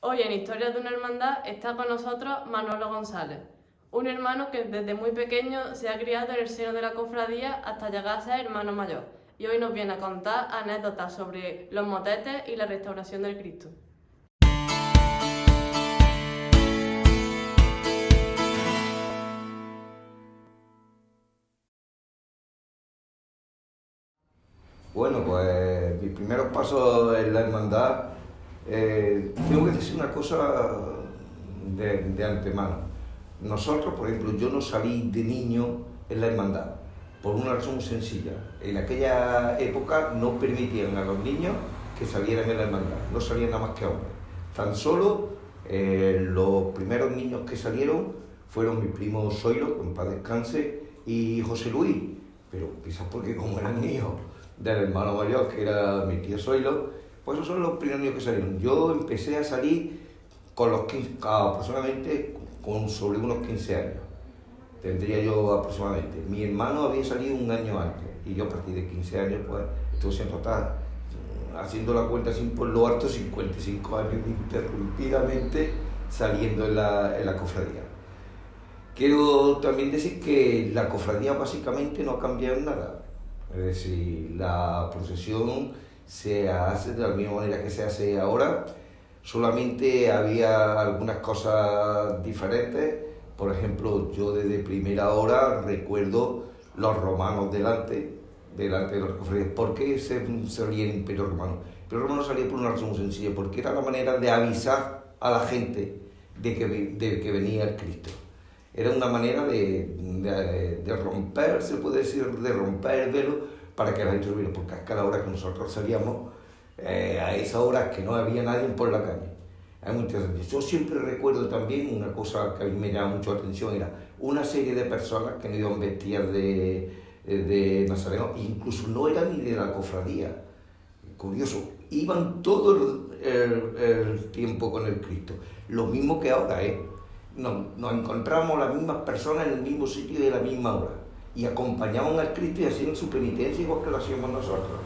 Hoy en Historias de una Hermandad está con nosotros Manolo González, un hermano que desde muy pequeño se ha criado en el seno de la cofradía hasta llegar a ser hermano mayor, y hoy nos viene a contar anécdotas sobre los motetes y la restauración del Cristo. Bueno, pues mis primeros pasos en la hermandad, tengo que decir una cosa de antemano. Nosotros, por ejemplo, yo no salí de niño en la hermandad, por una razón muy sencilla. En aquella época no permitían a los niños que salieran en la hermandad, no salían nada más que hombres. Tan solo los primeros niños que salieron fueron mi primo Zoilo, que en paz descanse, y José Luis, pero quizás porque como eran niños del hermano mayor, que era mi tío Zoilo, pues esos son los primeros niños que salieron. Yo empecé a salir con los 15, aproximadamente con sobre unos 15 años, tendría yo aproximadamente. Mi hermano había salido un año antes, y yo a partir de 15 años, pues, estuve en total, haciendo la cuenta sin por lo alto, 55 años ininterrumpidamente saliendo en la cofradía. Quiero también decir que la cofradía básicamente no ha cambiado en nada. Es decir, la procesión se hace de la misma manera que se hace ahora, solamente había algunas cosas diferentes. Por ejemplo, yo desde primera hora recuerdo los romanos delante de los cofradías. ¿Por qué se salía el Imperio Romano? El Imperio Romano salía por una razón muy sencilla, porque era la manera de avisar a la gente de que venía el Cristo. Era una manera de romper, se puede decir, de romper el velo para que la gente lo viera, porque a cada hora que nosotros salíamos, a esa hora que no había nadie por la calle. Es muy interesante. Yo siempre recuerdo también una cosa que a mí me llama mucho la atención, era una serie de personas que no iban vestidas de nazareno, incluso no eran ni de la cofradía. Curioso, iban todo el tiempo con el Cristo. Lo mismo que ahora, nos encontramos las mismas personas en el mismo sitio y a la misma hora, y acompañaban al Cristo y hacían su penitencia igual que lo hacíamos nosotros,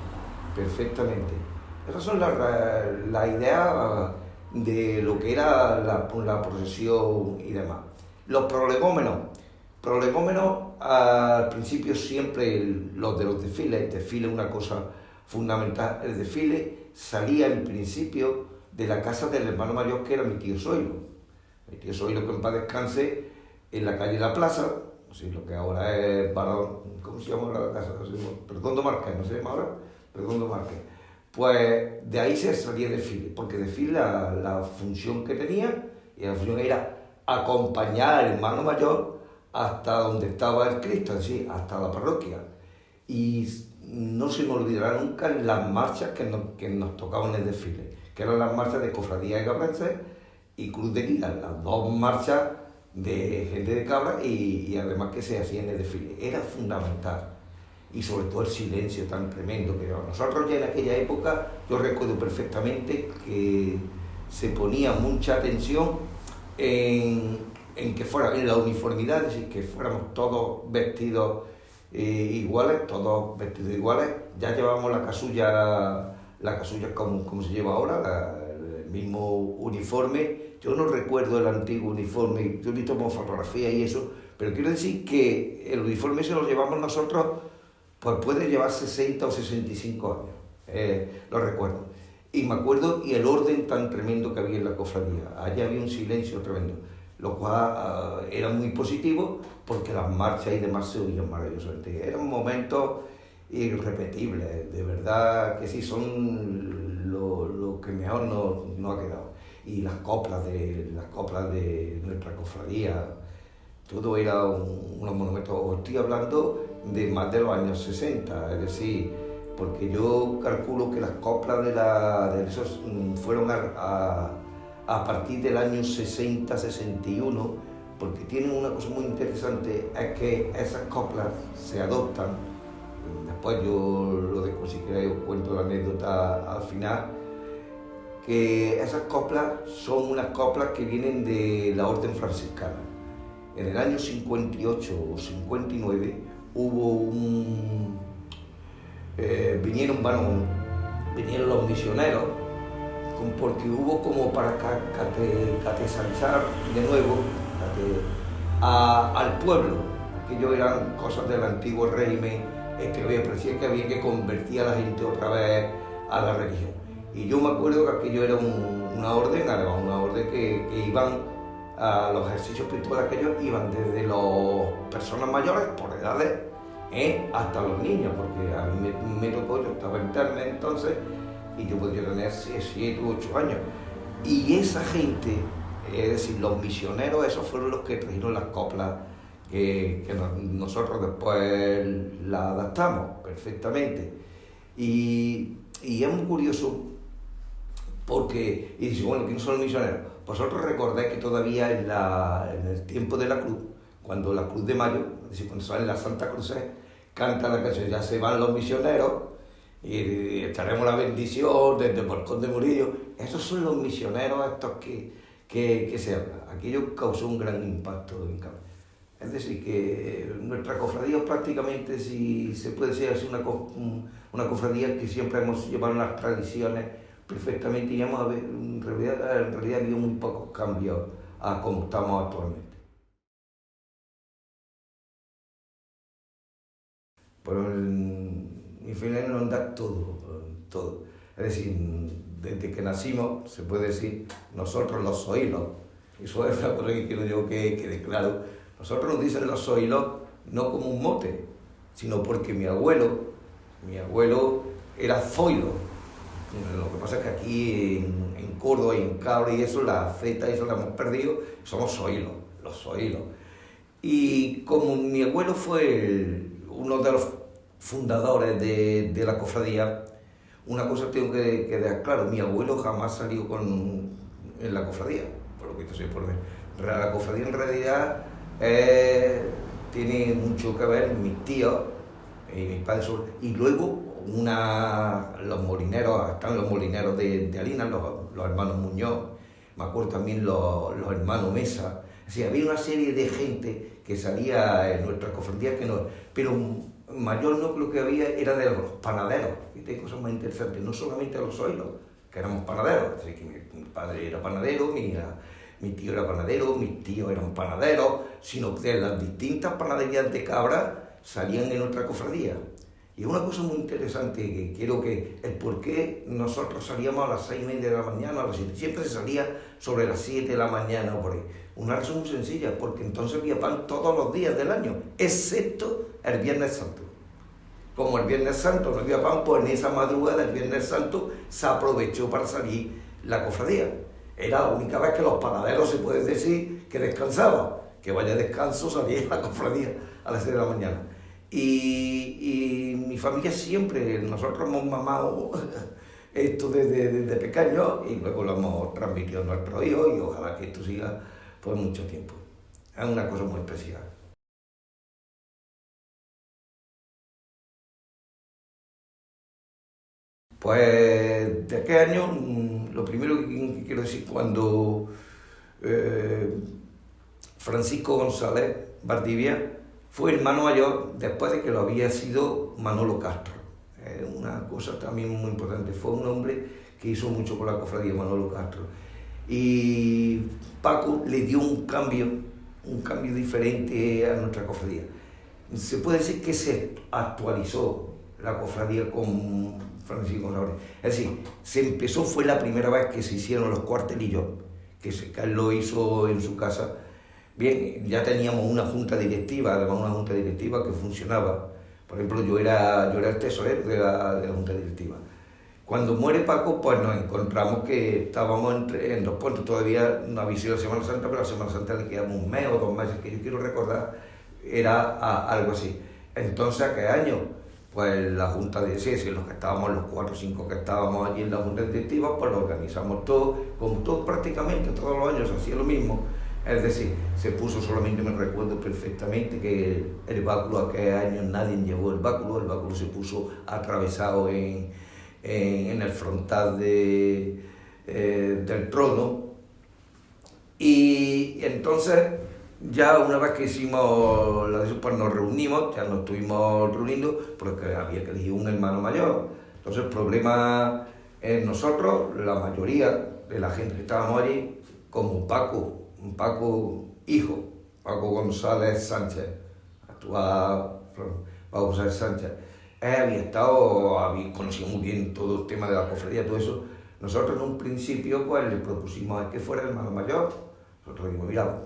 perfectamente. Esas son las ideas de lo que era la procesión y demás. Los prolegómenos al principio siempre los de los desfiles. El desfile es una cosa fundamental. El desfile salía en principio de la casa del hermano mayor, que era mi tío Zoilo. Mi tío Zoilo, que en paz descanse, en la calle La Plaza, así, lo que ahora es Barón, ¿cómo se llama la casa? Redondo Márquez, ¿no se llama ahora? Redondo Márquez. Pues de ahí se salía desfile, porque desfile la función que tenía, y la función era acompañar al hermano mayor hasta donde estaba el Cristo, así, hasta la parroquia. Y no se me olvidará nunca las marchas que nos tocaban en el desfile, que eran las marchas de Cofradía de Cabrenses y Cruz de Guía, las dos marchas de gente de Cabra, y además que se hacía en el desfile. Era fundamental. Y sobre todo el silencio tan tremendo que nosotros ya en aquella época, yo recuerdo perfectamente que se ponía mucha atención en que fuera en la uniformidad, es decir, que fuéramos todos vestidos iguales, ya llevábamos la casulla como se lleva ahora, el mismo uniforme. Yo no recuerdo el antiguo uniforme, yo ni tomo fotografía y eso, pero quiero decir que el uniforme se lo llevamos nosotros, pues puede llevar 60 o 65 años, lo recuerdo. Y me acuerdo, y el orden tan tremendo que había en la cofradía. Allá había un silencio tremendo, lo cual era muy positivo, porque las marchas y demás se oían maravillosamente. Eran momentos irrepetibles, de verdad que sí, son lo que mejor no ha quedado. Y las coplas de nuestra cofradía, todo era unos monumentos. Os estoy hablando de más de los años 60, es decir, porque yo calculo que las coplas de esos fueron a partir del año 60-61, porque tienen una cosa muy interesante, es que esas coplas se adoptan. Después yo si queréis os cuento la anécdota al final, que esas coplas son unas coplas que vienen de la orden franciscana. En el año 58 o 59 hubo vinieron los misioneros porque hubo como para categorizar de nuevo al pueblo, que ellos eran cosas del antiguo régimen, parecía que había que convertir a la gente otra vez a la religión. Y yo me acuerdo que aquello era una orden, además una orden que iban a los ejercicios espirituales, aquellos iban desde las personas mayores por edades hasta los niños, porque a mí me tocó, yo estaba interna entonces y yo podía tener 7 u 8 años. Y esa gente, es decir, los misioneros, esos fueron los que trajeron las coplas que nosotros después las adaptamos perfectamente. Y es muy curioso porque, y dice, bueno, ¿quiénes son los misioneros? Vosotros recordáis que todavía en el tiempo de la cruz, cuando la Cruz de Mayo, es decir, cuando sale la Santa Cruz, cantan la canción, ya se van los misioneros y echaremos la bendición desde el balcón de Murillo. Esos son los misioneros estos que se hablan. Aquello causó un gran impacto en Cádiz. Es decir, que nuestra cofradía prácticamente, si se puede decir así, una cofradía que siempre hemos llevado las tradiciones perfectamente y en realidad ha habido muy pocos cambios a como estamos actualmente. Pero mi familia nos da todo. Es decir, desde que nacimos, se puede decir, nosotros los zoilos, eso es una cosa que quiero yo que quede claro, nosotros nos dicen los zoilos no como un mote, sino porque mi abuelo era zoilo. Lo que pasa es que aquí en Córdoba y en Cabra y eso, la Z, eso la hemos perdido, somos zoilos, los zoilos. Y como mi abuelo fue uno de los fundadores de la cofradía, una cosa tengo que dejar claro, mi abuelo jamás salió en la cofradía, por lo que te sé por ver. La cofradía en realidad tiene mucho que ver mis tíos y mis padres, y luego los molineros, están los molineros de Alinas, los hermanos Muñoz, me acuerdo también los hermanos Mesa. Es decir, había una serie de gente que salía en nuestras cofradías pero mayor núcleo que había era de los panaderos. Fíjate, cosas más interesantes, no solamente los zoilos, que éramos panaderos, es decir, que mi padre era panadero, mi tío era panadero, mis tíos eran panaderos, sino que de las distintas panaderías de Cabra salían en nuestra cofradía. Y es una cosa muy interesante que quiero que el por qué nosotros salíamos a las 6:30 de la mañana, a las 7, siempre se salía sobre las 7 de la mañana o por ahí. Una razón muy sencilla, porque entonces había pan todos los días del año, excepto el Viernes Santo. Como el Viernes Santo no había pan, pues en esa madrugada del Viernes Santo se aprovechó para salir la cofradía. Era la única vez que los panaderos, se puede decir, que descansaban, que vaya descanso, salía la cofradía a las 6 de la mañana. Y mi familia siempre, nosotros hemos mamado esto desde pequeños y luego lo hemos transmitido a nuestros hijos y ojalá que esto siga por mucho tiempo. Es una cosa muy especial. Pues de aquel año, lo primero que quiero decir, cuando Francisco González Valdivia fue hermano mayor después de que lo había sido Manolo Castro. Una cosa también muy importante, fue un hombre que hizo mucho por la cofradía, Manolo Castro. Y Paco le dio un cambio diferente a nuestra cofradía. Se puede decir que se actualizó la cofradía con Francisco González. Es decir, fue la primera vez que se hicieron los cuartelillos, que él lo hizo en su casa. Bien, ya teníamos una junta directiva, además una junta directiva que funcionaba. Por ejemplo, yo era el tesorero de la junta directiva. Cuando muere Paco, pues nos encontramos que estábamos en 2 puentes, todavía no había sido la Semana Santa, pero la Semana Santa le quedaba 1 mes o 2 meses, que yo quiero recordar, era algo así. Entonces, ¿a qué año? Pues la junta de los que estábamos, los 4 o 5 que estábamos allí en la junta directiva, pues lo organizamos todo, como todos prácticamente, todos los años hacía lo mismo. Es decir, se puso solamente, me recuerdo perfectamente que el báculo aquel año nadie llevó el báculo se puso atravesado en el frontal del trono. Y entonces, ya una vez que hicimos la de eso, pues nos reunimos, ya nos estuvimos reuniendo, porque había que elegir un hermano mayor. Entonces el problema Nosotros, la mayoría de la gente que estábamos allí, como Paco hijo, Paco González Sánchez, actual Paco González Sánchez, había conocido muy bien todo el tema de la cofradía, todo eso. Nosotros en un principio pues le propusimos que fuera el hermano mayor. Nosotros dijimos, mira,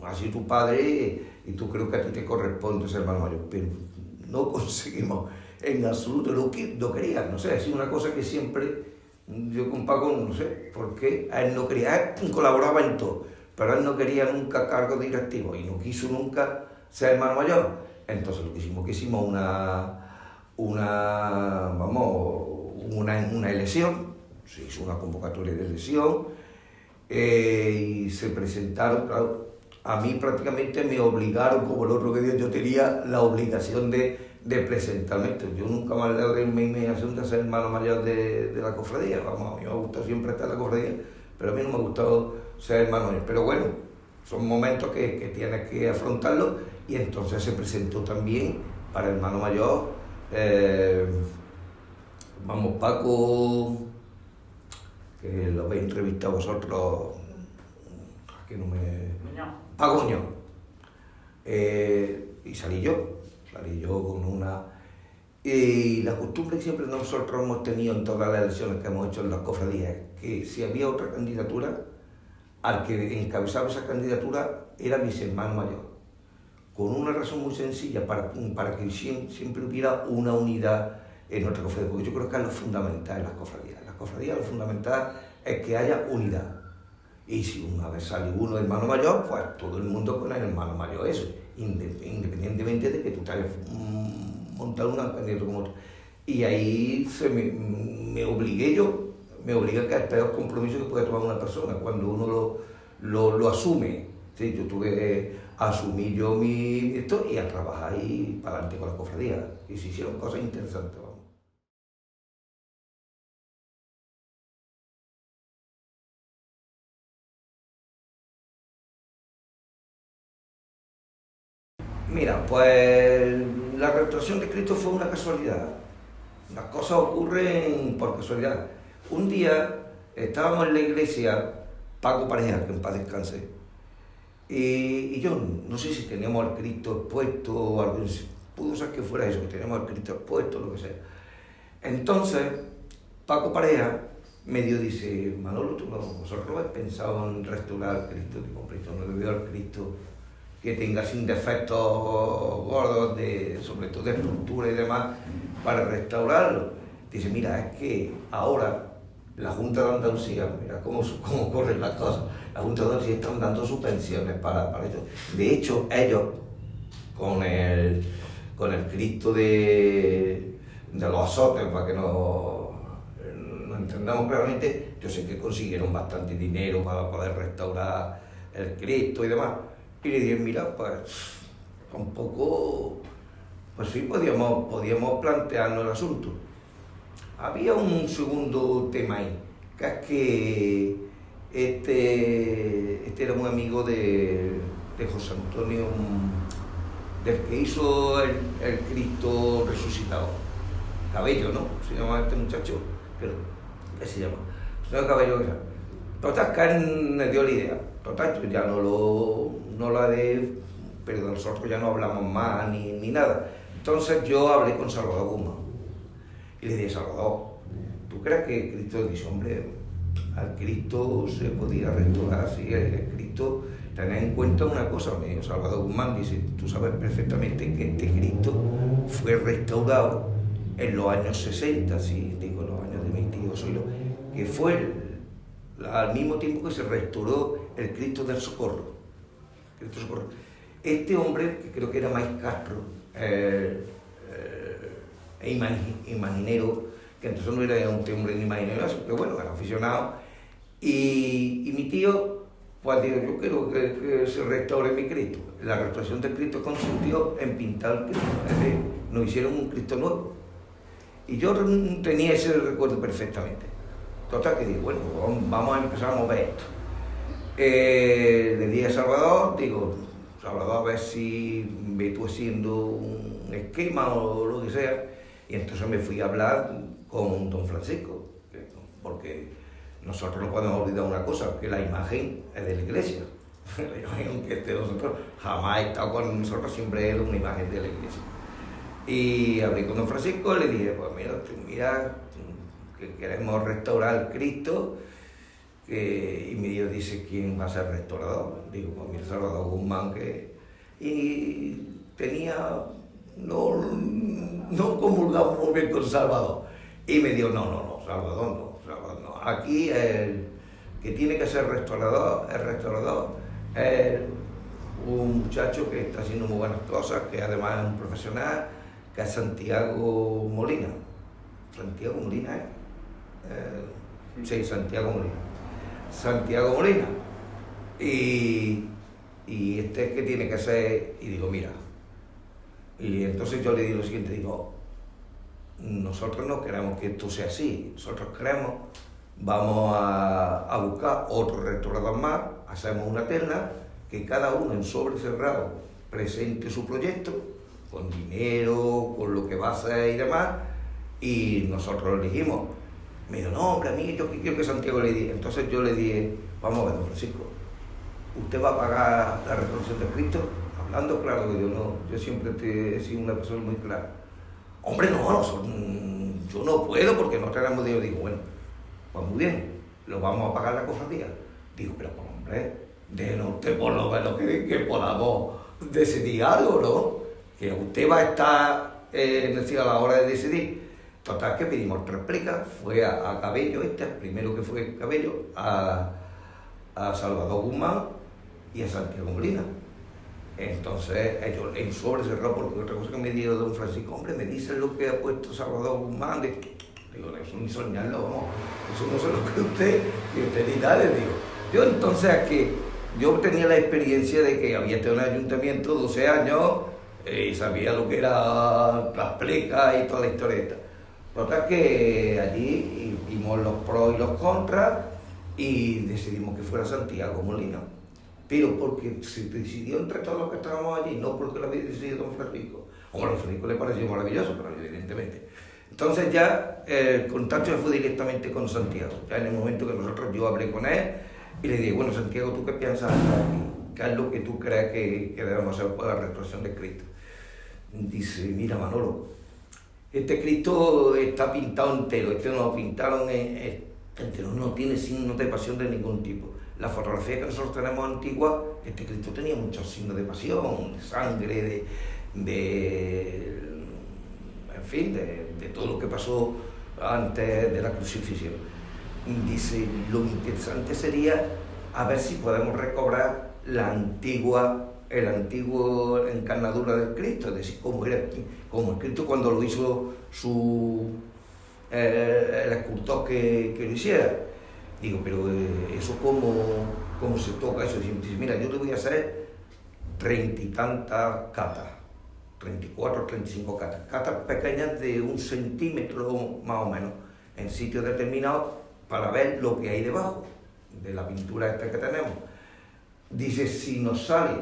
así tu padre y tú creo que a ti te corresponde ser hermano mayor, pero no conseguimos en absoluto lo que no quería, no sé, es una cosa que siempre yo con Paco, no sé por qué, a él no quería, él colaboraba en todo, pero él no quería nunca cargo directivo y no quiso nunca ser hermano mayor. Entonces lo que hicimos una elección, se hizo una convocatoria de elección y se presentaron, claro, a mí prácticamente me obligaron, como el otro que día yo tenía la obligación de presentarme. Yo nunca me he dado de mi imaginación de ser hermano mayor de la cofradía. Vamos, a mí me ha gustado siempre estar en la cofradía, pero a mí no me ha gustado ser hermano mayor. Pero bueno, son momentos que tienes que afrontarlos y entonces se presentó también para hermano mayor. Paco, que lo habéis entrevistado vosotros, que no me... Paco Muñoz. Y salí yo con una... Y la costumbre que siempre nosotros hemos tenido en todas las elecciones que hemos hecho en las cofradías es que si había otra candidatura, al que encabezaba esa candidatura era mi hermano mayor, con una razón muy sencilla, para que siempre hubiera una unidad en nuestra cofradía, porque yo creo que es lo fundamental en las cofradías. En las cofradías lo fundamental es que haya unidad. Y si una vez sale uno hermano mayor, pues todo el mundo con el hermano mayor, eso, independientemente de que tú te hayas montado una candidatura como otra. Y ahí me obligué a que este es el compromiso que puede tomar una persona cuando uno lo asume. ¿Sí? Yo tuve que asumir yo esto y a trabajar ahí para adelante con las cofradías. Y se hicieron cosas interesantes. Vamos. Mira, pues la restauración de Cristo fue una casualidad. Las cosas ocurren por casualidad. Un día estábamos en la iglesia, Paco Pareja, que en paz descanse, y yo no sé si teníamos al Cristo expuesto o algo, pudo ser que fuera eso, que teníamos al Cristo expuesto o lo que sea. Entonces, Paco Pareja me dice, Manolo, vosotros habéis pensado en restaurar al Cristo. Digo, hombre, yo no le veo al Cristo que tenga sin defectos gordos, sobre todo de estructura y demás, para restaurarlo. Dice, mira, es que ahora la Junta de Andalucía, mira cómo corren las cosas, la Junta de Andalucía están dando subvenciones para esto. De hecho, ellos, con el Cristo de los azotes, para que nos entendamos claramente, yo sé que consiguieron bastante dinero para poder restaurar el Cristo y demás. Y le dije, mira, pues un poco, pues sí, podíamos plantearnos el asunto. Había un segundo tema ahí, que es que este era muy amigo de José Antonio, del que hizo el Cristo resucitado. Cabello, ¿no? Se llama este muchacho, pero ¿qué se llama? Señor Cabello, ¿qué se llama? Total, que él me dio la idea. Total, yo ya no la de, pero nosotros ya no hablamos más ni nada. Entonces yo hablé con Salvador Guzmán y le dije, Salvador, ¿tú crees que Cristo dice, hombre, al Cristo se podía restaurar? Sí, el Cristo, tened en cuenta una cosa, me dijo Salvador Guzmán, dice, tú sabes perfectamente que este Cristo fue restaurado en los años 60, sí, digo, los años de mi tío Zoilo, que fue al mismo tiempo que se restauró el Cristo del Socorro. Este hombre, que creo que era Maíz Castro, imaginero, que entonces no era un hombre ni imaginero, pero bueno, era aficionado, y mi tío, pues dijo, yo quiero que se restaure mi Cristo. La restauración del Cristo consistió en pintar el Cristo, es decir, nos hicieron un Cristo nuevo. Y yo tenía ese recuerdo perfectamente. Total, que digo, bueno, vamos a empezar a mover esto. Le dije a Salvador, digo, Salvador, a ver si me tú haciendo un esquema o lo que sea. Y entonces me fui a hablar con don Francisco, porque nosotros no podemos olvidar una cosa, que la imagen es de la iglesia. La imagen que de nosotros jamás ha estado con nosotros, siempre era una imagen de la iglesia. Y hablé con don Francisco y le dije, pues mira, que queremos restaurar el Cristo, y mi Dios dice, ¿quién va a ser restaurador? Digo, pues mira, Salvador Guzmán, y tenía, no comulgamos muy bien con Salvador. Y me dijo, no, Salvador no. Aquí el que tiene que ser restaurador, es un muchacho que está haciendo muy buenas cosas, que además es un profesional, que es Santiago Molina. Santiago Molina, sí, Santiago Molina. Y este es que tiene que ser, y digo, mira. Y entonces yo le digo lo siguiente, digo, nosotros no queremos que esto sea así, nosotros queremos, vamos a buscar otro restaurador más, hacemos una terna, que cada uno en sobre cerrado presente su proyecto, con dinero, con lo que va a hacer y demás, y nosotros lo elegimos. Me dijo, no, hombre, a mí yo quiero que Santiago le diga. Entonces yo le dije, vamos a ver, don Francisco, ¿usted va a pagar la restauración de Cristo? Hablando claro, que yo siempre he sido una persona muy clara. Hombre, yo no puedo porque no tenemos dinero. Digo, bueno, pues muy bien, lo vamos a pagar la cofradía. Digo, pero pues, hombre, déjenos usted por lo menos que podamos decidir algo, ¿no? Que usted va a estar a la hora de decidir. Total, que pedimos 3 plecas, fue a Cabello, el primero que fue Cabello, a Salvador Guzmán y a Santiago Molina. Entonces ellos en sobre cerrado, porque otra cosa que me dijo don Francisco, hombre, me dicen lo que ha puesto Salvador Guzmán. Digo, eso ni soñarlo, vamos, eso no sé lo que usted ni nada, digo. Yo entonces aquí, yo tenía la experiencia de que había estado en el ayuntamiento 12 años y sabía lo que era las plecas y toda la historieta. Total que allí vimos los pros y los contras y decidimos que fuera Santiago Molina. Pero porque se decidió entre todos los que estábamos allí, no porque lo había decidido don Francisco. Hombre, a don Francisco le pareció maravilloso, pero evidentemente. Entonces ya el contacto fue directamente con Santiago. Ya en el momento que yo hablé con él y le dije, bueno, Santiago, ¿tú qué piensas aquí? ¿Qué es lo que tú crees que debemos hacer para la restauración de Cristo? Dice, mira, Manolo, este Cristo está pintado entero, este no lo pintaron entero, no tiene signos de pasión de ningún tipo. La fotografía que nosotros tenemos antigua, este Cristo tenía muchos signos de pasión, de sangre, en fin, de todo lo que pasó antes de la crucifixión. Dice, lo interesante sería a ver si podemos recobrar el antiguo encarnadura del Cristo, es decir, como el Cristo cuando lo hizo el escultor que lo hiciera. Digo, pero eso cómo se toca eso. Dice, mira, yo te voy a hacer 30 y tantas catas, 34, 35 catas pequeñas de 1 centímetro más o menos, en sitios determinados, para ver lo que hay debajo de la pintura esta que tenemos. Dice, si nos sale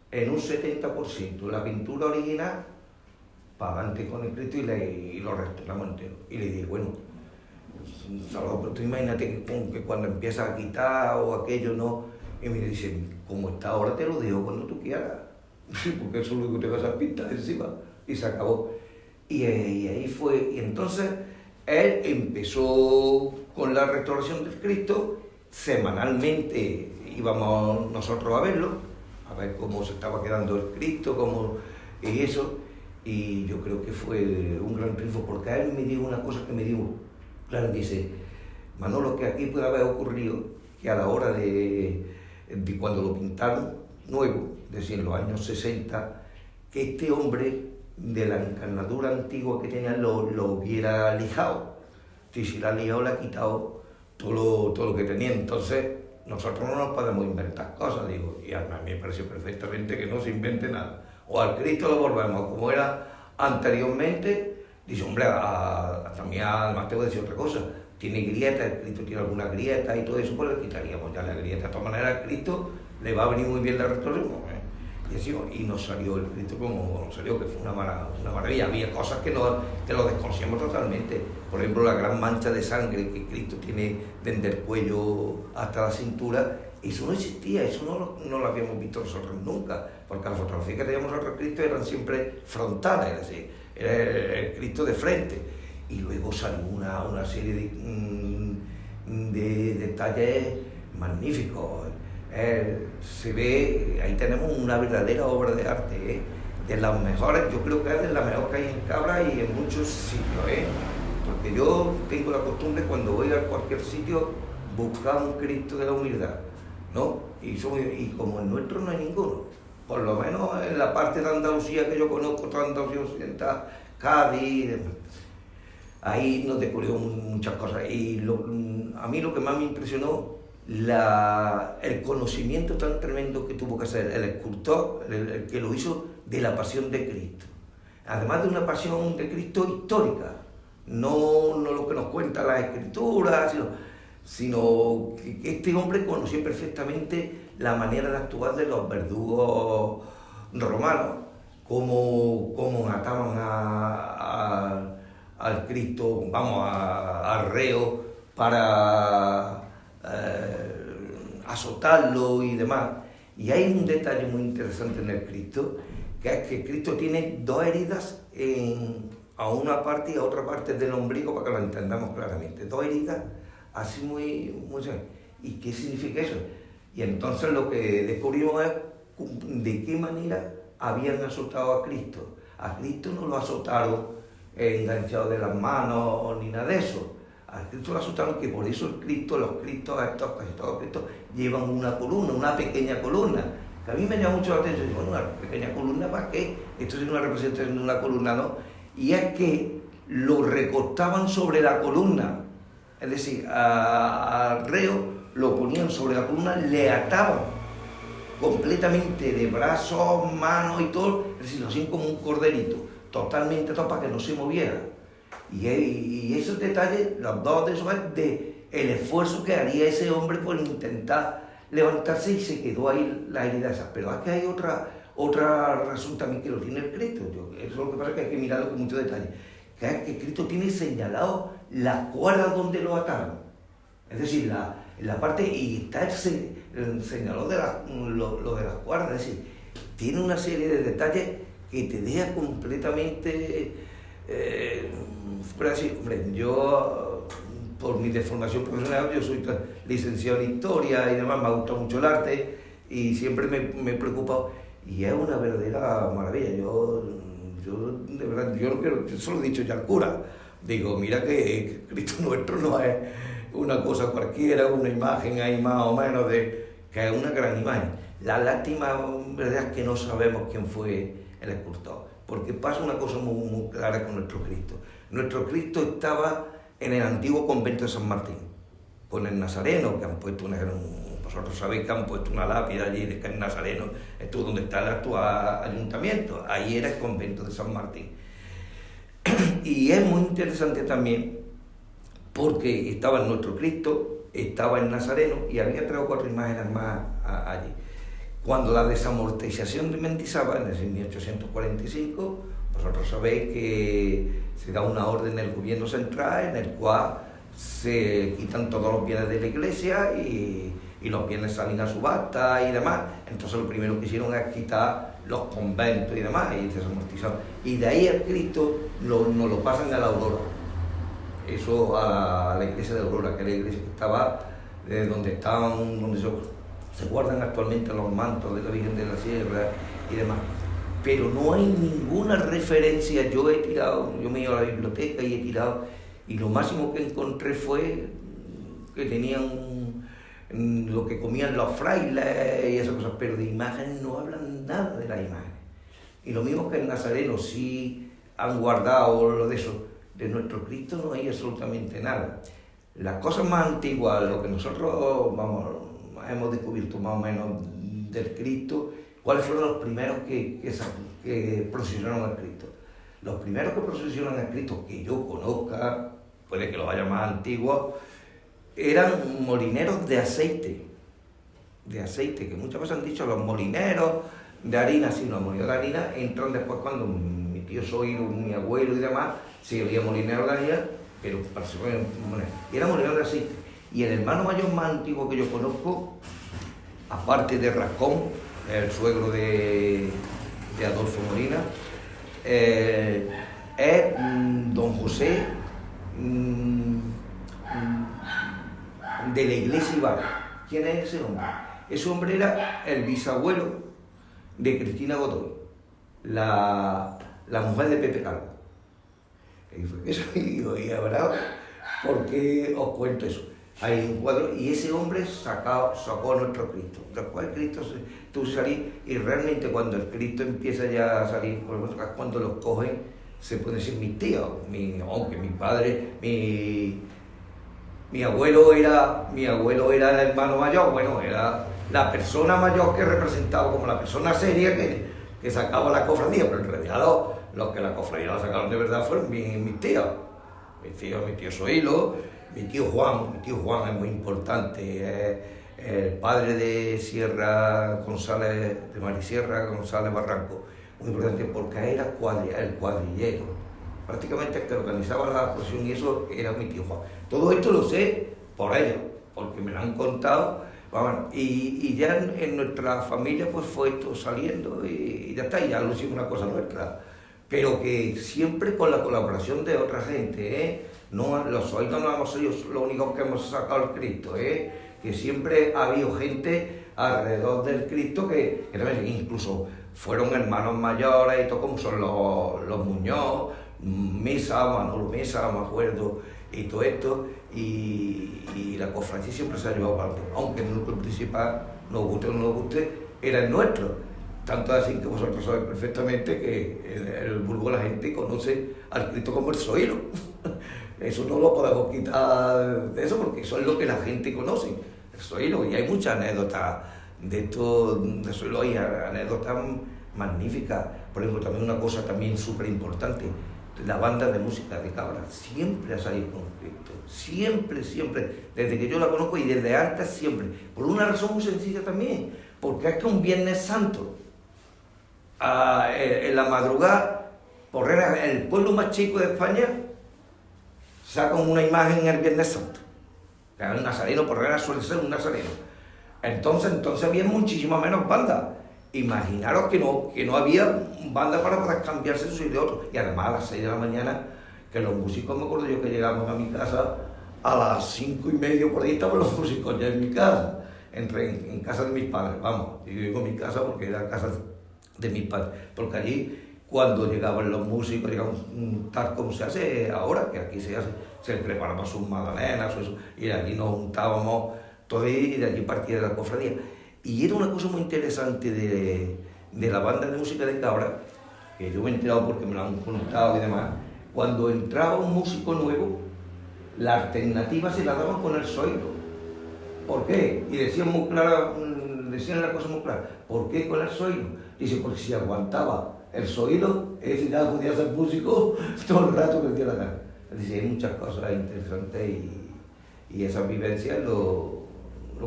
en un 70% la pintura original, para adelante con el Cristo y lo restauramos entero. Y le dije, bueno, Salvador, pero tú imagínate que cuando empiezas a quitar o aquello no, y me dice, como está ahora te lo dejo cuando tú quieras, porque eso es lo que te vas a pintar encima, y se acabó. Y ahí fue, y entonces él empezó con la restauración del Cristo, semanalmente íbamos nosotros a verlo, a ver cómo se estaba quedando el Cristo, y eso, y yo creo que fue un gran triunfo, porque a él me dijo una cosa que me dijo, claro, dice, Manolo, que aquí puede haber ocurrido que a la hora de cuando lo pintaron nuevo, es decir, en los años 60, que este hombre de la encarnadura antigua que tenía lo hubiera lijado. Y si la ha lijado, le ha quitado todo lo que tenía. Entonces, nosotros no nos podemos inventar cosas, digo, y a mí me parece perfectamente que no se invente nada. O al Cristo lo volvemos como era anteriormente. Dice, hombre, también además te voy a decir otra cosa, tiene grietas, el Cristo tiene alguna grieta y todo eso, pues le quitaríamos ya la grieta. De todas maneras, al Cristo le va a venir muy bien la restauración. y nos salió el Cristo como nos salió, que fue una maravilla. Había cosas que lo desconocíamos totalmente. Por ejemplo, la gran mancha de sangre que Cristo tiene desde el cuello hasta la cintura, eso no existía, eso no lo habíamos visto nosotros nunca, porque las fotografías que teníamos nosotros de Cristo eran siempre frontales, es decir, era el Cristo de frente. Y luego salió una serie de detalles magníficos. Se ve, ahí tenemos una verdadera obra de arte, de las mejores, yo creo que es de la mejor que hay en Cabra y en muchos sitios, porque yo tengo la costumbre cuando voy a cualquier sitio buscar un Cristo de la humildad, ¿no? Y como el nuestro no hay ninguno, por lo menos en la parte de Andalucía que yo conozco, toda Andalucía Occidental, Cádiz, ahí nos descubrió muchas cosas. Y a mí lo que más me impresionó, el conocimiento tan tremendo que tuvo que hacer el escultor, el que lo hizo, de la pasión de Cristo. Además de una pasión de Cristo histórica, no lo que nos cuentan las escrituras, sino que este hombre conocía perfectamente la manera de actuar de los verdugos romanos, cómo mataban al Cristo, al reo, para azotarlo y demás. Y hay un detalle muy interesante en el Cristo, que es que Cristo tiene dos heridas a una parte y a otra parte del ombligo, para que lo entendamos claramente. Dos heridas así muy... ¿Y qué significa eso? Y entonces lo que descubrimos es de qué manera habían azotado a Cristo. A Cristo no lo azotaron enganchado de las manos ni nada de eso. A Cristo lo azotaron, que por eso casi todos los Cristos llevan una columna, una pequeña columna. Que a mí me llama mucho la atención. Bueno, una pequeña columna, ¿para qué? Esto es una representación de una columna, ¿no? Y es que lo recostaban sobre la columna. Es decir, al reo lo ponían sobre la columna, le ataban completamente de brazos, manos y todo, es decir, lo hacían como un corderito, totalmente todo para que no se moviera. Y esos detalles, los dos de esos, es de el esfuerzo que haría ese hombre por intentar levantarse, y se quedó ahí la herida esa. Pero es que hay otra razón también que lo tiene el Cristo. Eso es lo que pasa, que hay que mirarlo con mucho detalle. Que es que Cristo tiene señalado las cuerdas donde lo ataron. Es decir, la parte, y está señalado lo de las cuerdas. Es decir, tiene una serie de detalles que te deja completamente fuera así. Hombre, yo, por mi deformación profesional, yo soy licenciado en Historia y demás, me ha gustado mucho el arte y siempre me he preocupado, y es una verdadera maravilla. Yo de verdad, yo se lo he dicho ya al cura, digo, mira que Cristo nuestro no es una cosa cualquiera, una imagen ahí más o menos, que es una gran imagen. La lástima, verdad, es que no sabemos quién fue el escultor, porque pasa una cosa muy clara con nuestro Cristo. Nuestro Cristo estaba en el antiguo convento de San Martín, con el Nazareno, que han puesto vosotros sabéis que han puesto una lápida allí de que el Nazareno, esto es donde está el actual ayuntamiento, ahí era el convento de San Martín. Y es muy interesante también, porque estaba nuestro Cristo, estaba el Nazareno, y había 3 o 4 imágenes más allí. Cuando la desamortización de Mendizábal, en 1845, vosotros sabéis que se da una orden en el gobierno central en el cual se quitan todos los bienes de la iglesia y los bienes salen a subasta y demás. Entonces lo primero que hicieron es quitar los conventos y demás, y desamortizaron. Y de ahí el Cristo nos lo pasan a la Aurora. Eso a la iglesia de Aurora, que era la iglesia que estaba donde se guardan actualmente los mantos de la Virgen de la Sierra y demás. Pero no hay ninguna referencia. Yo me he ido a la biblioteca y he tirado, y lo máximo que encontré fue que tenían lo que comían los frailes y esas cosas, pero de imágenes no hablan nada de las imágenes. Y lo mismo que el Nazareno, sí han guardado lo de eso. De nuestro Cristo no hay absolutamente nada. Las cosas más antiguas, lo que nosotros hemos descubierto más o menos del Cristo, ¿cuáles fueron los primeros que procesionaron al Cristo? Los primeros que procesionaron al Cristo, que yo conozca, puede que los haya más antiguos, eran molineros de aceite, que muchas veces han dicho los molineros de harina, sí, los molinos de harina entran después cuando mi tío Zoilo, mi abuelo y demás, se había molinero de harina, pero y era molinero de aceite. Y el hermano mayor más antiguo que yo conozco, aparte de Rascón, el suegro de Adolfo Molina, es don José de la Iglesia Ibarra. ¿Quién es ese hombre? Ese hombre era el bisabuelo de Cristina Godoy, la mujer de Pepe Calvo. Eso digo, y ahora, ¿por qué os cuento eso? Hay un cuadro, y ese hombre sacó a nuestro Cristo. Después el Cristo tú salís, y realmente cuando el Cristo empieza ya a salir, cuando los cogen, se pueden decir mis tíos, aunque mi padre, mi abuelo era el hermano mayor, bueno, era la persona mayor que representaba como la persona seria que sacaba la cofradía, pero en realidad los que la cofradía la sacaron de verdad fueron mis tíos. Mi tío Zoilo, mi tío Juan es muy importante, el padre de Sierra González, de Marisierra González Barranco, muy importante porque era el cuadrillero, prácticamente el que organizaba la procesión, y eso era mi tío Juan. Todo esto lo sé por ellos, porque me lo han contado, bueno, y ya en nuestra familia pues fue esto saliendo y ya está, ya lo hicimos una cosa nuestra, pero que siempre con la colaboración de otra gente, No, los Zoilos no hemos sido los únicos que hemos sacado el Cristo, que siempre ha habido gente alrededor del Cristo que incluso fueron hermanos mayores y todo, como son los Muñoz, Manolo Mesa, me acuerdo, y todo esto, y la cofradía siempre se ha llevado para adelante, aunque el núcleo principal, nos guste o no nos guste, era el nuestro. Tanto así que vosotros sabéis perfectamente que el vulgo la gente conoce al Cristo como el Zoilo. Eso no lo podemos quitar de eso, porque eso es lo que la gente conoce, el Zoilo. Y hay muchas anécdotas de esto, de Zoilo, hay anécdotas magníficas. Por ejemplo, también una cosa también súper importante, la banda de música de Cabra siempre ha salido con Cristo, siempre, desde que yo la conozco y desde antes siempre, por una razón muy sencilla también, porque es que un Viernes Santo, en la madrugada, Porrera, el pueblo más chico de España, sacan una imagen el Viernes Santo, que es un nazareno, Porrera suele ser un nazareno. Entonces había muchísimas menos bandas. Imaginaros que no había banda para poder cambiarse de un y de otro. Y además a las 6 de la mañana, que los músicos, me acuerdo yo que llegamos a mi casa a las 5:30, por ahí estaban los músicos ya en mi casa. Entré en casa de mis padres, vamos, yo digo mi casa porque era casa de mis padres, porque allí cuando llegaban los músicos, llegaban tal como se hace ahora, que aquí se preparaban sus magdalenas, y allí nos juntábamos todos y de allí partía la cofradía. Y era una cosa muy interesante de la banda de música de Cabra, que yo me he enterado porque me lo han contado y demás. Cuando entraba un músico nuevo, la alternativa se la daban con el Zoilo. ¿Por qué? Y decían la cosa muy clara. ¿Por qué con el Zoilo? Dice, porque si aguantaba el Zoilo, ese ya podía ser músico todo el rato que dio la gana. Dice, hay muchas cosas interesantes y esa vivencia es lo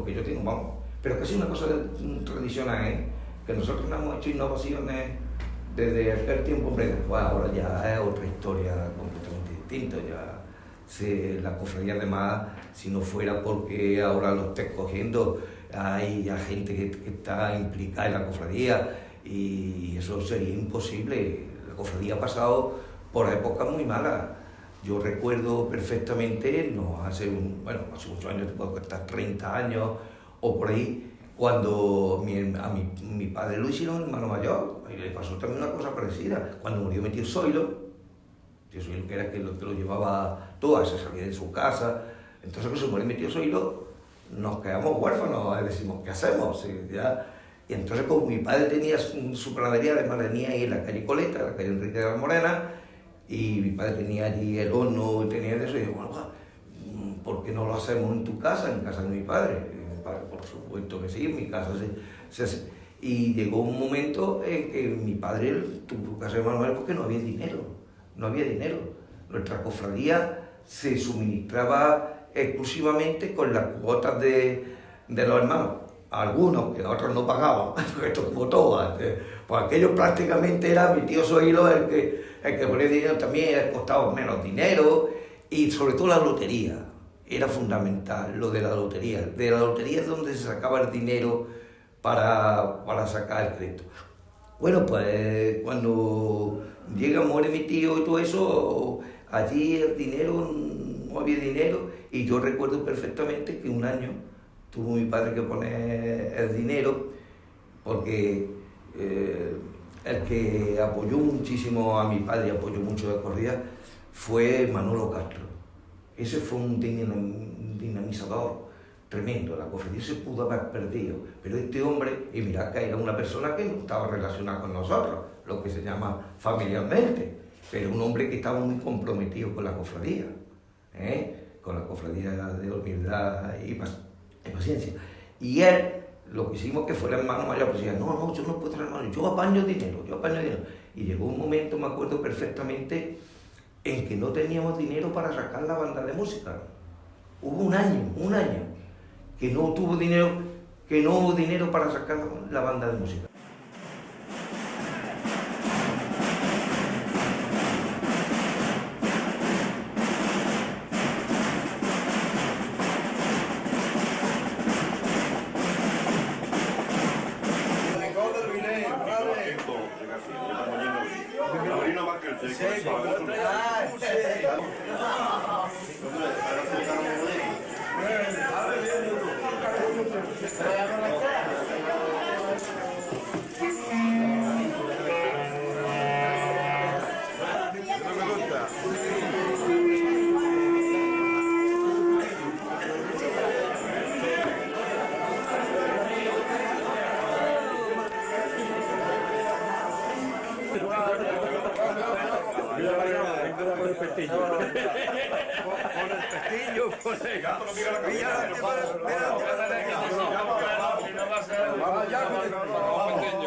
que yo tengo, vamos. Pero que es una cosa tradicional, que nosotros no hemos hecho innovaciones desde el tiempo, hombre, pues ahora ya es otra historia completamente distinta, la cofradía además, si no fuera porque ahora lo estés cogiendo, hay ya gente que está implicada en la cofradía y eso sería imposible. La cofradía ha pasado por épocas muy malas. Yo recuerdo perfectamente, hace muchos años, te puedo contar 30 años, o por ahí, cuando a mi padre lo hicieron hermano mayor, y le pasó también una cosa parecida. Cuando murió mi tío Zoilo, que era el que lo llevaba todo, se salía de su casa. Entonces, cuando se murió mi tío Zoilo, nos quedamos huérfanos, decimos, ¿qué hacemos? Y entonces, como mi padre tenía su panadería de Maranía ahí en la calle Coleta, en la calle Enrique de la Morena, y mi padre tenía allí el horno, y tenía de eso, y digo, bueno, ¿por qué no lo hacemos en tu casa, en casa de mi padre? Por supuesto que sí, en mi casa se hace. Y llegó un momento en que mi padre tuvo que hacer manual porque no había dinero. Nuestra cofradía se suministraba exclusivamente con las cuotas de los hermanos. algunos, que otros no pagaban, esto como todo, pues aquello prácticamente era mi tío Zoilo el que ponía dinero también, costaba menos dinero, y sobre todo la lotería, era fundamental lo de la lotería. De la lotería es donde se sacaba el dinero para sacar el crédito. Bueno, pues cuando muere mi tío y todo eso, allí el dinero, no había dinero, y yo recuerdo perfectamente que un año tuvo mi padre que poner el dinero, porque el que apoyó muchísimo a mi padre, apoyó mucho la corrida, fue Manolo Castro. Ese fue un dinamizador tremendo, la cofradía se pudo haber perdido, pero este hombre, y mirad que era una persona que no estaba relacionada con nosotros, lo que se llama familiarmente, pero un hombre que estaba muy comprometido con la cofradía, con la cofradía de humildad y paciencia. Y él, lo que hicimos que fuera hermano mayor, pues decía, no, yo no puedo ser hermano, yo apaño dinero. Y llegó un momento, me acuerdo perfectamente, en que no teníamos dinero para sacar la banda de música. Hubo un año, que no hubo dinero para sacar la banda de música.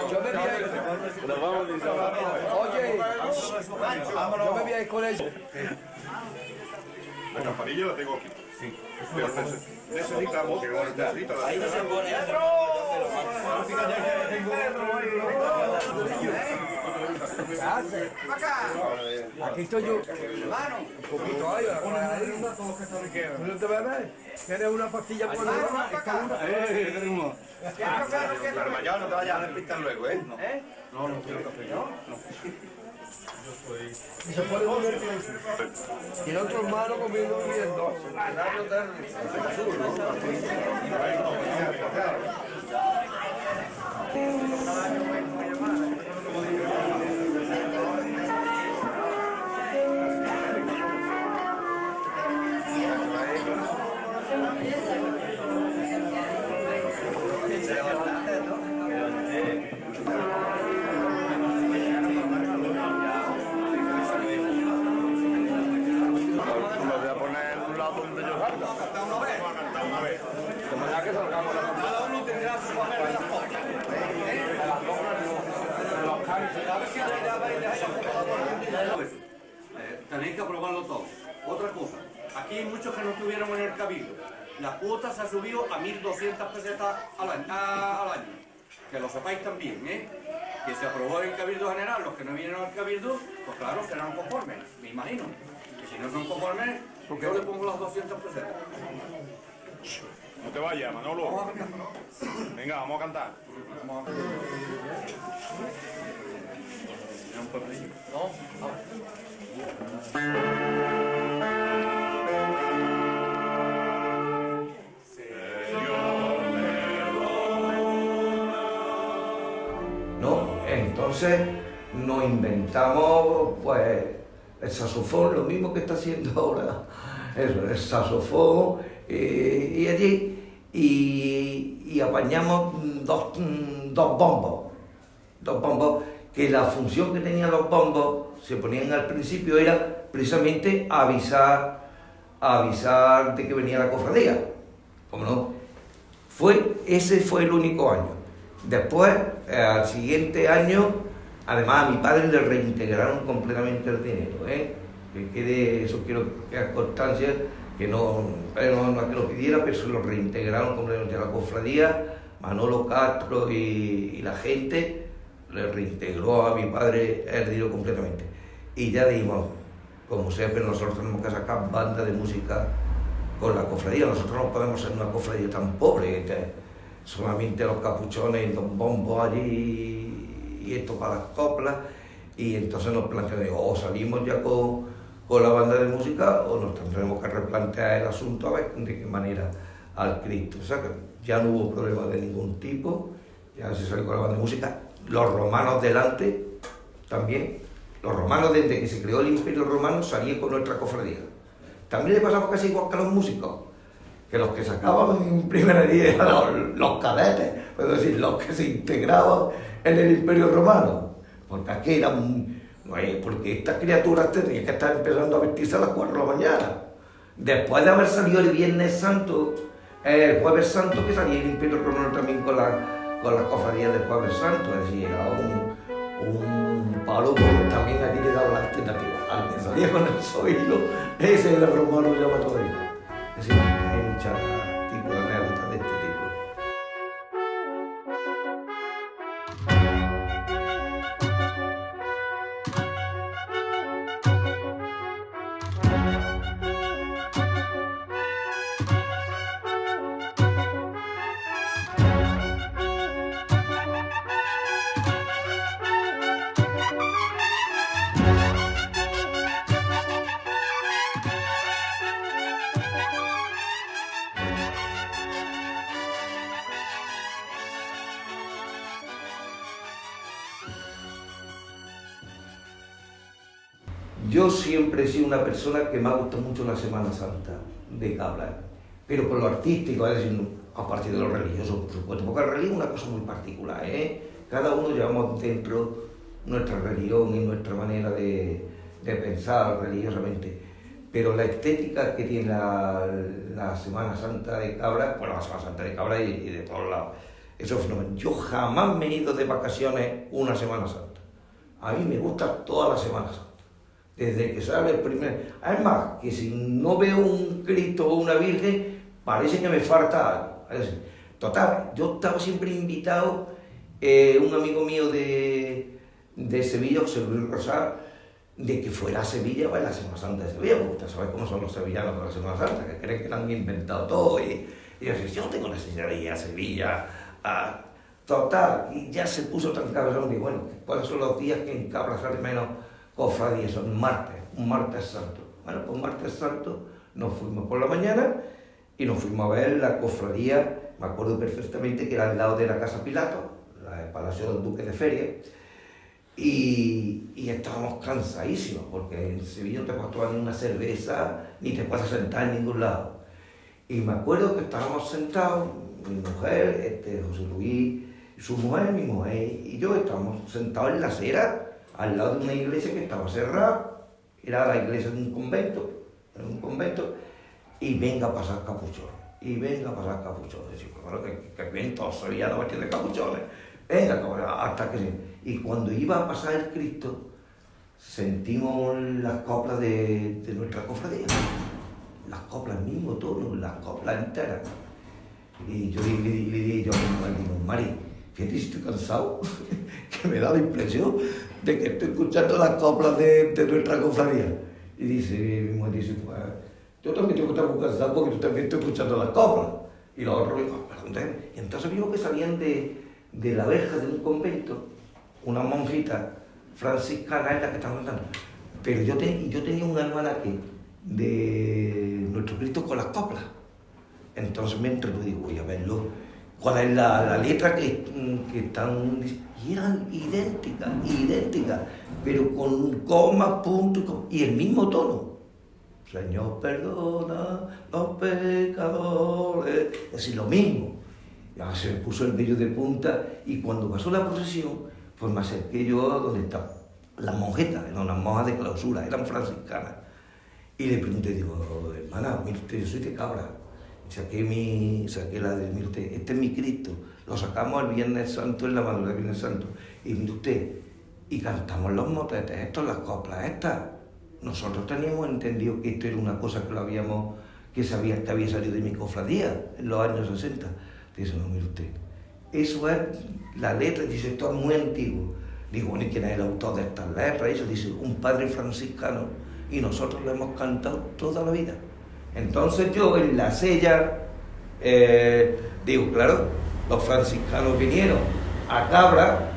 Yo me voy a ir con ellos. La campanilla la tengo aquí. Sí. Pero necesitamos que ahí no se pone. Aquí estoy yo. Hermano. Un poquito ahí. ¿No te bebes? ¿Tienes una pastilla por la mano? Tenemos. Pero mañana no te vayas a despistar luego, ¿eh? No, no quiero café. No. Y se puede volver y el otro hermano conmigo viendo. Tenéis que aprobarlo todo. Otra cosa, aquí hay muchos que no estuvieron en el cabildo. La cuota se ha subido a 1.200 pesetas al año. Que lo sepáis también, que se aprobó en el cabildo general. Los que no vinieron al cabildo, pues claro, serán conformes, me imagino. Que si no son conformes, yo le pongo las 200 pesetas. No te vayas, Manolo. Venga, vamos a cantar. ¿No? Entonces nos inventamos pues el saxofón, lo mismo que está haciendo ahora, eso, el saxofón, y allí y apañamos dos bombos, que la función que tenían los bombos, se ponían al principio, era precisamente avisar de que venía la cofradía. ¿Cómo no? Ese fue el único año. Después, al siguiente año, además a mi padre le reintegraron completamente el dinero, que quede, eso quiero que haga constancia, que no es que lo pidiera, pero se lo reintegraron completamente a la cofradía, Manolo Castro y la gente le reintegró a mi padre el dinero completamente. Y ya dijimos, como sea, pero nosotros tenemos que sacar banda de música con la cofradía. Nosotros no podemos ser una cofradía tan pobre, solamente los capuchones y los bombos allí y esto para las coplas. Y entonces nos planteamos, o salimos ya con la banda de música o nos tendremos que replantear el asunto a ver de qué manera al Cristo. O sea que ya no hubo problema de ningún tipo, ya se salió con la banda de música. Los romanos delante también. Los romanos, desde que se creó el Imperio Romano, salían con nuestra cofradía. También le pasaba casi igual que a los músicos, que los que sacaban en primera línea eran los cadetes, es decir, los que se integraban en el Imperio Romano. Porque aquí eran, porque estas criaturas tenían que estar empezando a vestirse a las 4 de la mañana. Después de haber salido el Viernes Santo, el Jueves Santo, que salía el Imperio Romano también con las cofradías del Jueves Santo, es decir, era un palo, porque también aquí le daba la alternativa. Al que salía con el zoilo, ese era el romano que llama todavía. Es decir, hay muchos tipos de anécdotas de este tipo. Yo siempre he sido una persona que me ha gustado mucho la Semana Santa de Cabra, pero por lo artístico, es decir, a partir de lo religioso, por supuesto, porque la religión es una cosa muy particular, Cada uno llevamos dentro nuestra religión y nuestra manera de pensar religiosamente, pero la estética que tiene la Semana Santa de Cabra, bueno, la Semana Santa de Cabra y de todos lados, eso es fenómeno. Yo jamás me he ido de vacaciones una Semana Santa. A mí me gusta toda la Semana Santa. Desde que sale el primer... Además, que si no veo un Cristo o una Virgen, parece que me falta algo. Es decir, total, yo estaba siempre invitado, un amigo mío de Sevilla, José Luis Rosal, de que fuera a Sevilla para la Semana Santa de Sevilla, porque usted sabe cómo son los sevillanos con la Semana Santa, que creen que lo han inventado todo, y yo decía, yo no tengo necesidad de ir a Sevilla, total, y ya se puso tan cabrón, y bueno, ¿cuáles son los días que en Cabra sale menos cofradía? Son un martes santo. Bueno, pues un martes santo nos fuimos por la mañana y nos fuimos a ver la cofradía, me acuerdo perfectamente que era al lado de la Casa Pilato, el Palacio del Duque de Feria, y estábamos cansadísimos, porque en Sevilla no te puedes tomar ni una cerveza, ni te puedes sentar en ningún lado. Y me acuerdo que estábamos sentados, mi mujer, José Luis, su mujer, mi mujer y yo, estábamos sentados en la acera, al lado de una iglesia que estaba cerrada, era la iglesia de un convento, y venga a pasar capuchones, Decimos, bueno, que bien todos sevillanos vestidos de capuchones, venga, hasta que... Y cuando iba a pasar el Cristo, sentimos las coplas de nuestra cofradía, las coplas, el mismo tono, las coplas enteras. Y yo le dije a mi mujer, Mari, fíjate si estoy cansado, que me da la impresión de que estoy escuchando las coplas de nuestra cofradía. Y mi mujer dice, pues, yo también tengo que estar muy cansado porque yo también estoy escuchando las coplas. Y los otros dijo, perdón. Y entonces vimos que salían de la verja de un convento, una monjita franciscana es la que estaban cantando. Pero yo tenía un almanaque de nuestro Cristo con las coplas. Entonces me entretuve y digo, voy a verlo, cuál es la letra que están... Y eran idénticas, pero con coma, punto y el mismo tono. Señor, perdona los pecadores. Es decir, lo mismo. Ya se me puso el vello de punta y cuando pasó la procesión, pues me acerqué yo a donde estaban las monjetas, eran unas monjas de clausura, eran franciscanas. Y le pregunté, digo, hermana, mire usted, yo soy de Cabra. Saqué la de, mire usted, este es mi Cristo. Lo sacamos el Viernes Santo, en la madrugada del Viernes Santo. Y mire usted, y cantamos los motetes, las coplas estas. Nosotros teníamos entendido que esto era una cosa que había salido de mi cofradía en los años 60. Dice, no, mire usted, eso es la letra, dice, esto es muy antiguo. Digo, bueno, ¿y quién es el autor de estas letras? Eso dice, un padre franciscano, y nosotros lo hemos cantado toda la vida. Entonces yo en la sella, digo, claro, los franciscanos vinieron a Cabra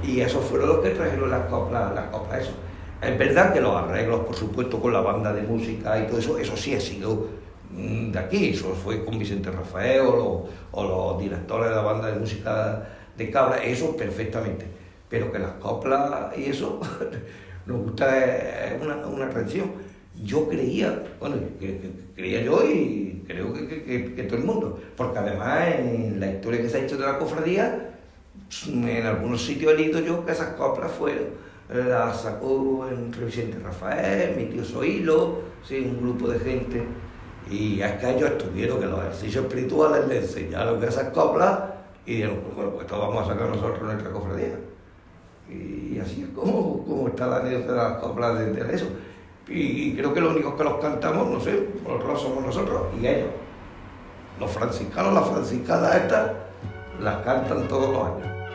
y esos fueron los que trajeron las coplas eso. Es verdad que los arreglos, por supuesto, con la banda de música y todo eso, eso sí ha sido de aquí, eso fue con Vicente Rafael o los directores de la banda de música de Cabra, eso perfectamente. Pero que las coplas y eso nos gusta, es una tradición. Yo creía, bueno, creía yo y creo que todo el mundo, porque además en la historia que se ha hecho de la cofradía, en algunos sitios he leído yo que esas coplas las sacó entre Vicente Rafael, mi tío Zoilo, sí, un grupo de gente, y es que ellos estuvieron, que los ejercicios espirituales les enseñaron que esas coplas, y dijeron, bueno, pues esto vamos a sacar nosotros nuestra cofradía. Y así es como está la anécdota de las coplas de eso. Y creo que los únicos que los cantamos, no sé, nosotros somos nosotros y ellos. Los franciscanos, las franciscanas estas, las cantan todos los años.